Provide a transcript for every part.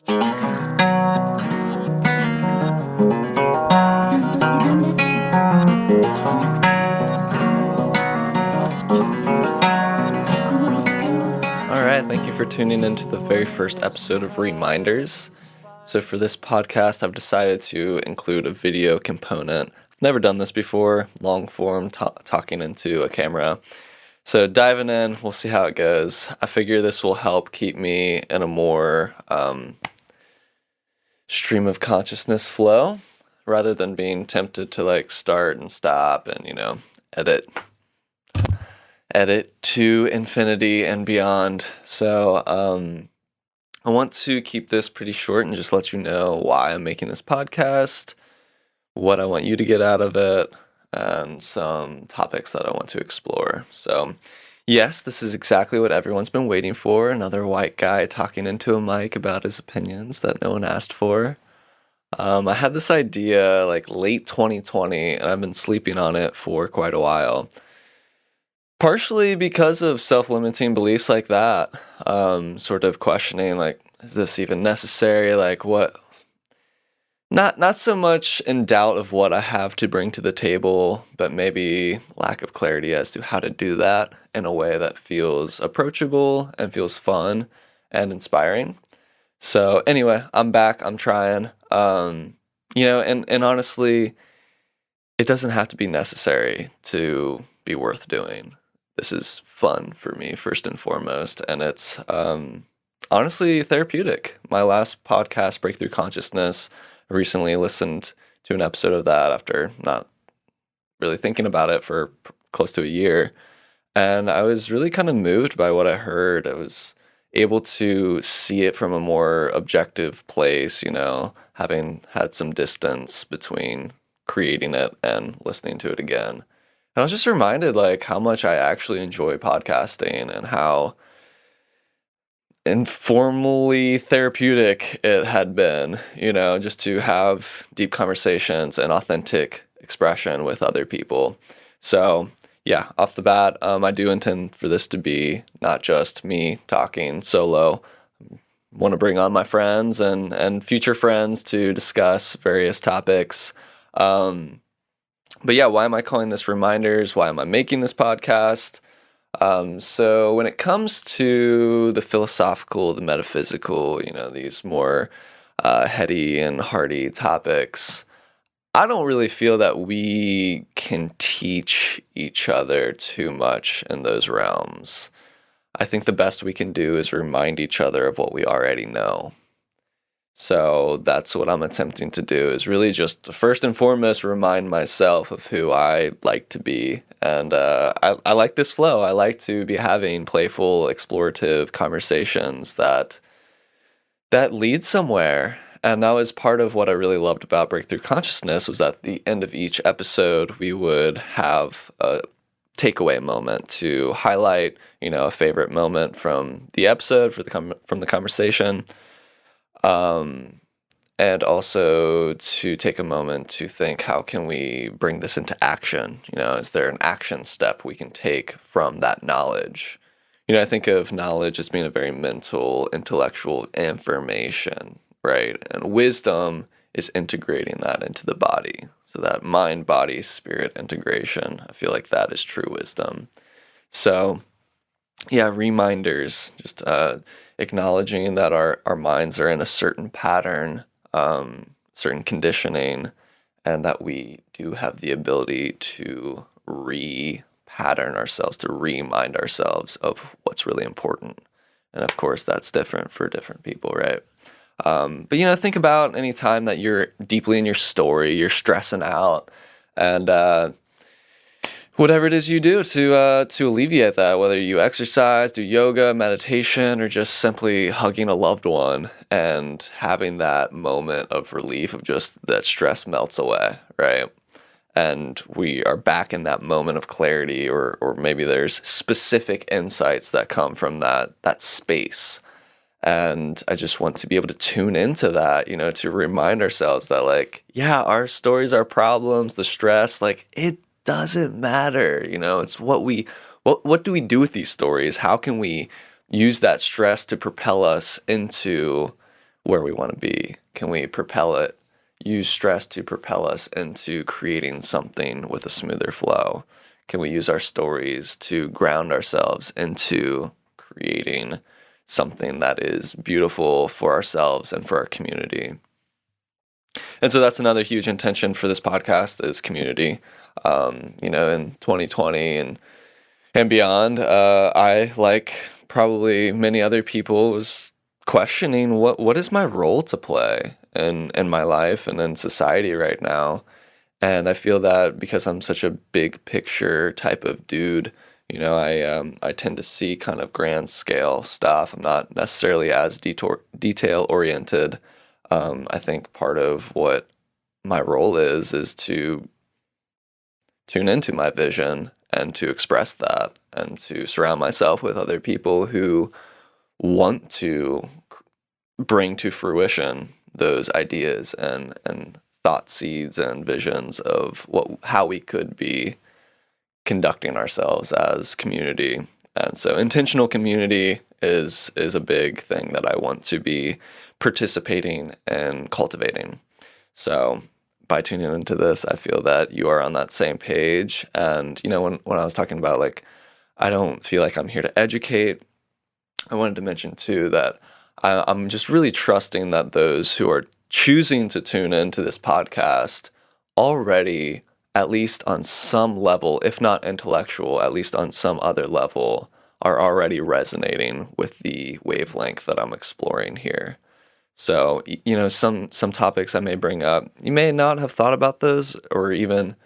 Alright, thank you for tuning into the very first episode of ReMinders. So for this podcast, I've decided to include a video component. I've never done this before, long form talking into a camera. So diving in, we'll see how it goes. I figure this will help keep me in a more stream of consciousness flow rather than being tempted to start and stop and edit to infinity and beyond. So I want to keep this pretty short and just let you know why I'm making this podcast, what I want you to get out of it, and some topics that I want to explore. So yes, this is exactly what everyone's been waiting for. Another white guy talking into a mic about his opinions that no one asked for. I had this idea late 2020, and I've been sleeping on it for quite a while. Partially because of self-limiting beliefs like that, sort of questioning, is this even necessary? Not so much in doubt of what I have to bring to the table, but maybe lack of clarity as to how to do that in a way that feels approachable and feels fun and inspiring. So anyway, I'm back, I'm trying, and honestly, it doesn't have to be necessary to be worth doing. This is fun for me, first and foremost, and it's honestly therapeutic. My last podcast, Breakthrough Consciousness, I recently listened to an episode of that after not really thinking about it for close to a year, and I was really kind of moved by what I heard. I was able to see it from a more objective place, having had some distance between creating it and listening to it again. And I was just reminded how much I actually enjoy podcasting and how informally therapeutic it had been, just to have deep conversations and authentic expression with other people. So yeah, off the bat, I do intend for this to be not just me talking solo. I want to bring on my friends and future friends to discuss various topics. But yeah, why am I calling this Reminders? Why am I making this podcast? So when it comes to the philosophical, the metaphysical, these more heady and hearty topics, I don't really feel that we can teach each other too much in those realms. I think the best we can do is remind each other of what we already know. So that's what I'm attempting to do, is really just first and foremost remind myself of who I like to be. And I like this flow. I like to be having playful, explorative conversations that lead somewhere. And that was part of what I really loved about Breakthrough Consciousness, was at the end of each episode, we would have a takeaway moment to highlight, a favorite moment from the episode, from the conversation. And also to take a moment to think, how can we bring this into action? Is there an action step we can take from that knowledge? I think of knowledge as being a very mental, intellectual information, right? And wisdom is integrating that into the body. So that mind, body, spirit integration, I feel like that is true wisdom. So yeah, reminders, just acknowledging that our minds are in a certain pattern, certain conditioning, and that we do have the ability to re-pattern ourselves, to remind ourselves of what's really important. And of course, that's different for different people, right? But think about any time that you're deeply in your story, you're stressing out, and whatever it is you do to alleviate that, whether you exercise, do yoga, meditation, or just simply hugging a loved one and having that moment of relief of just that stress melts away, right? And we are back in that moment of clarity, or maybe there's specific insights that come from that space. And I just want to be able to tune into that, to remind ourselves that our stories, our problems, the stress, it doesn't matter. It's what do we do with these stories? How can we use that stress to propel us into where we want to be? Can we propel it, use stress to propel us into creating something with a smoother flow? Can we use our stories to ground ourselves into creating something that is beautiful for ourselves and for our community? And so that's another huge intention for this podcast is community. In 2020 and beyond, I, like probably many other people, was questioning what is my role to play in my life and in society right now. And I feel that because I'm such a big picture type of dude, I tend to see kind of grand scale stuff. I'm not necessarily as detail oriented. I think part of what my role is to tune into my vision and to express that and to surround myself with other people who want to bring to fruition those ideas and thought seeds and visions of how we could be conducting ourselves as community. And so intentional community is a big thing that I want to be participating and cultivating. So by tuning into this, I feel that you are on that same page. And, when I was talking about, like, I don't feel like I'm here to educate, I wanted to mention too that I'm just really trusting that those who are choosing to tune into this podcast already, at least on some level, if not intellectual, at least on some other level, are already resonating with the wavelength that I'm exploring here. So, some topics I may bring up, you may not have thought about those or even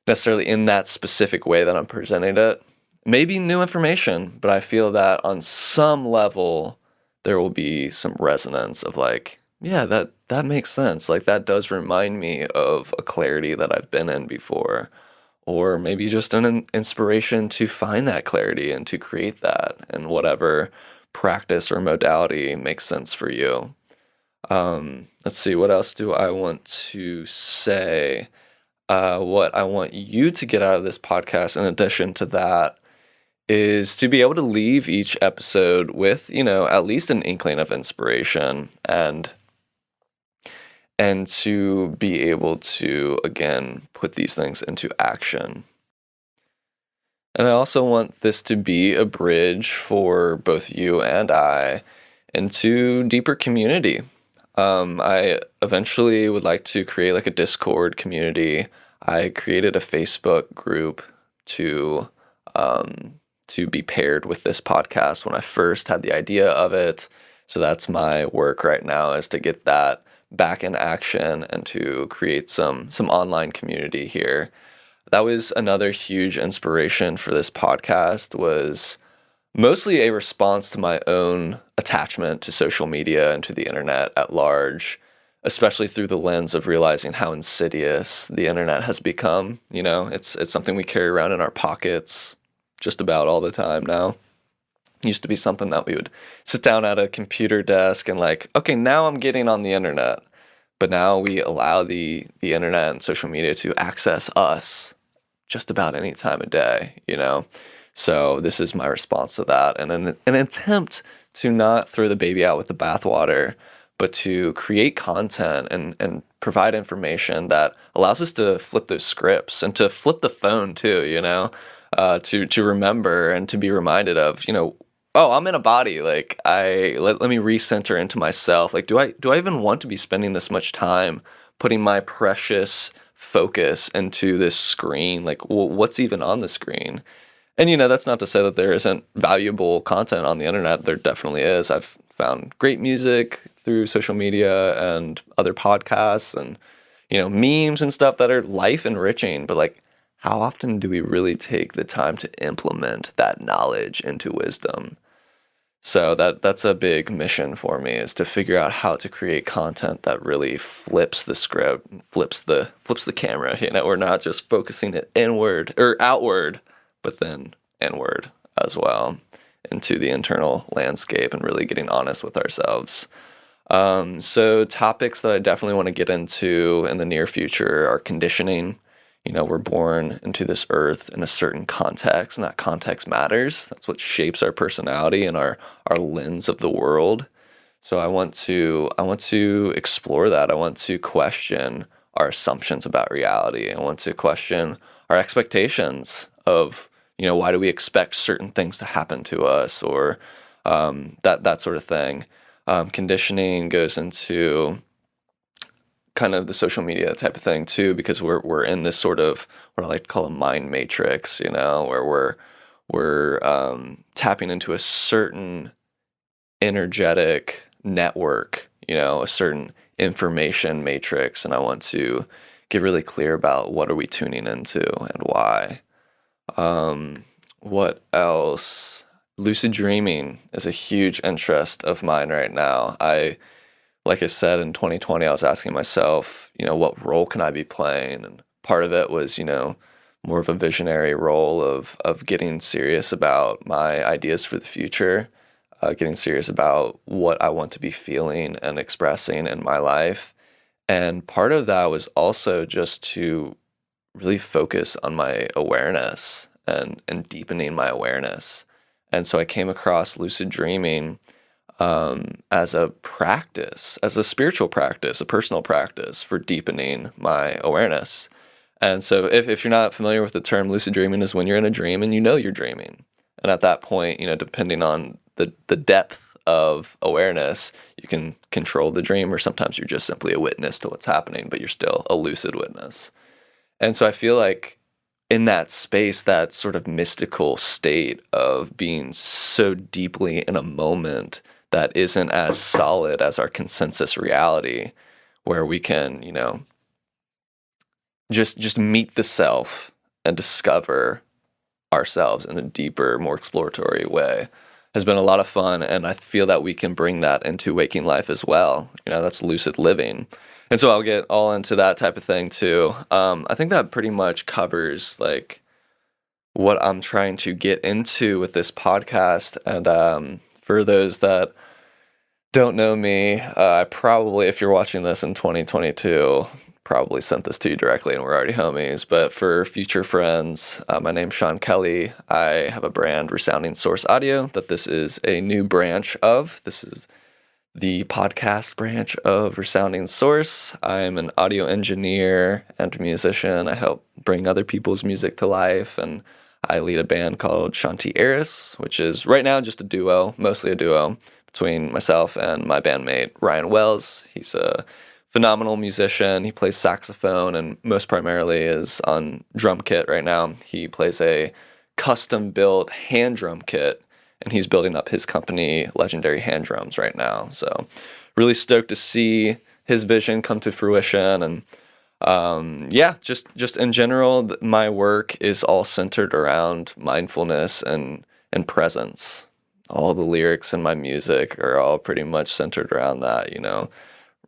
necessarily in that specific way that I'm presenting it. Maybe new information, but I feel that on some level there will be some resonance of like, yeah, that makes sense. Like that does remind me of a clarity that I've been in before, or maybe just an inspiration to find that clarity and to create that in whatever practice or modality makes sense for you. Let's see, what else do I want to say? What I want you to get out of this podcast, in addition to that, is to be able to leave each episode with, at least an inkling of inspiration and to be able to, again, put these things into action. And I also want this to be a bridge for both you and I into deeper community. I eventually would like to create like a Discord community. I created a Facebook group to be paired with this podcast when I first had the idea of it. So that's my work right now, is to get that back in action and to create some online community here. That was another huge inspiration for this podcast, was mostly a response to my own attachment to social media and to the internet at large, especially through the lens of realizing how insidious the internet has become. It's something we carry around in our pockets just about all the time now. It used to be something that we would sit down at a computer desk and like, okay, now I'm getting on the internet. But now we allow the internet and social media to access us just about any time of day, So this is my response to that, and an attempt to not throw the baby out with the bathwater, but to create content and provide information that allows us to flip those scripts and to flip the phone too, to remember and to be reminded of, oh, I'm in a body. Like let me recenter into myself. Like, do I even want to be spending this much time putting my precious focus into this screen? Like, what's even on the screen? And, that's not to say that there isn't valuable content on the internet. There definitely is. I've found great music through social media and other podcasts and, memes and stuff that are life enriching. But like, how often do we really take the time to implement that knowledge into wisdom? So that's a big mission for me, is to figure out how to create content that really flips the script, flips the camera. We're not just focusing it inward or outward, but then inward as well, into the internal landscape and really getting honest with ourselves. So topics that I definitely want to get into in the near future are conditioning. We're born into this earth in a certain context, and that context matters. That's what shapes our personality and our lens of the world. So I want to explore that. I want to question our assumptions about reality. I want to question our expectations of, why do we expect certain things to happen to us, or that sort of thing. Conditioning goes into kind of the social media type of thing too, because we're in this sort of what I like to call a mind matrix, where we're tapping into a certain energetic network, a certain information matrix, and I want to get really clear about what are we tuning into and why. What else? Lucid dreaming is a huge interest of mine right now. Like I said, in 2020, I was asking myself, what role can I be playing? And part of it was, more of a visionary role of getting serious about my ideas for the future, getting serious about what I want to be feeling and expressing in my life. And part of that was also just to really focus on my awareness and deepening my awareness. And so I came across lucid dreaming as a practice, as a spiritual practice, a personal practice for deepening my awareness. And so if you're not familiar with the term, lucid dreaming is when you're in a dream and you're dreaming. And at that point, depending on the depth of awareness, you can control the dream, or sometimes you're just simply a witness to what's happening, but you're still a lucid witness. And so I feel like in that space, that sort of mystical state of being so deeply in a moment that isn't as solid as our consensus reality, where we can, just meet the self and discover ourselves in a deeper, more exploratory way, has been a lot of fun. And I feel that we can bring that into waking life as well. That's lucid living. And so I'll get all into that type of thing too. I think that pretty much covers like what I'm trying to get into with this podcast. And for those that don't know me, I probably, if you're watching this in 2022, probably sent this to you directly and we're already homies. But for future friends, my name's Sean Kelly. I have a brand, Resounding Source Audio, that this is a new branch of. This is the podcast branch of Resounding Source. I'm an audio engineer and musician. I help bring other people's music to life, and I lead a band called Shanti Eris, which is right now just a duo, mostly a duo, between myself and my bandmate Ryan Wells. He's a phenomenal musician. He plays saxophone and most primarily is on drum kit right now. He plays a custom-built hand drum kit, and he's building up his company, Legendary Hand Drums, right now. So really stoked to see his vision come to fruition. And just in general, my work is all centered around mindfulness and presence. All the lyrics in my music are all pretty much centered around that,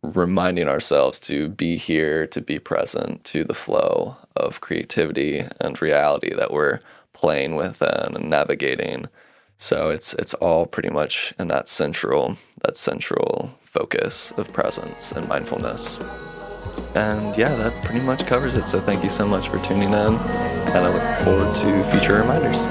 reminding ourselves to be here, to be present to the flow of creativity and reality that we're playing within and navigating. So it's all pretty much in that central focus of presence and mindfulness. And yeah, that pretty much covers it. So thank you so much for tuning in, and I look forward to future reminders.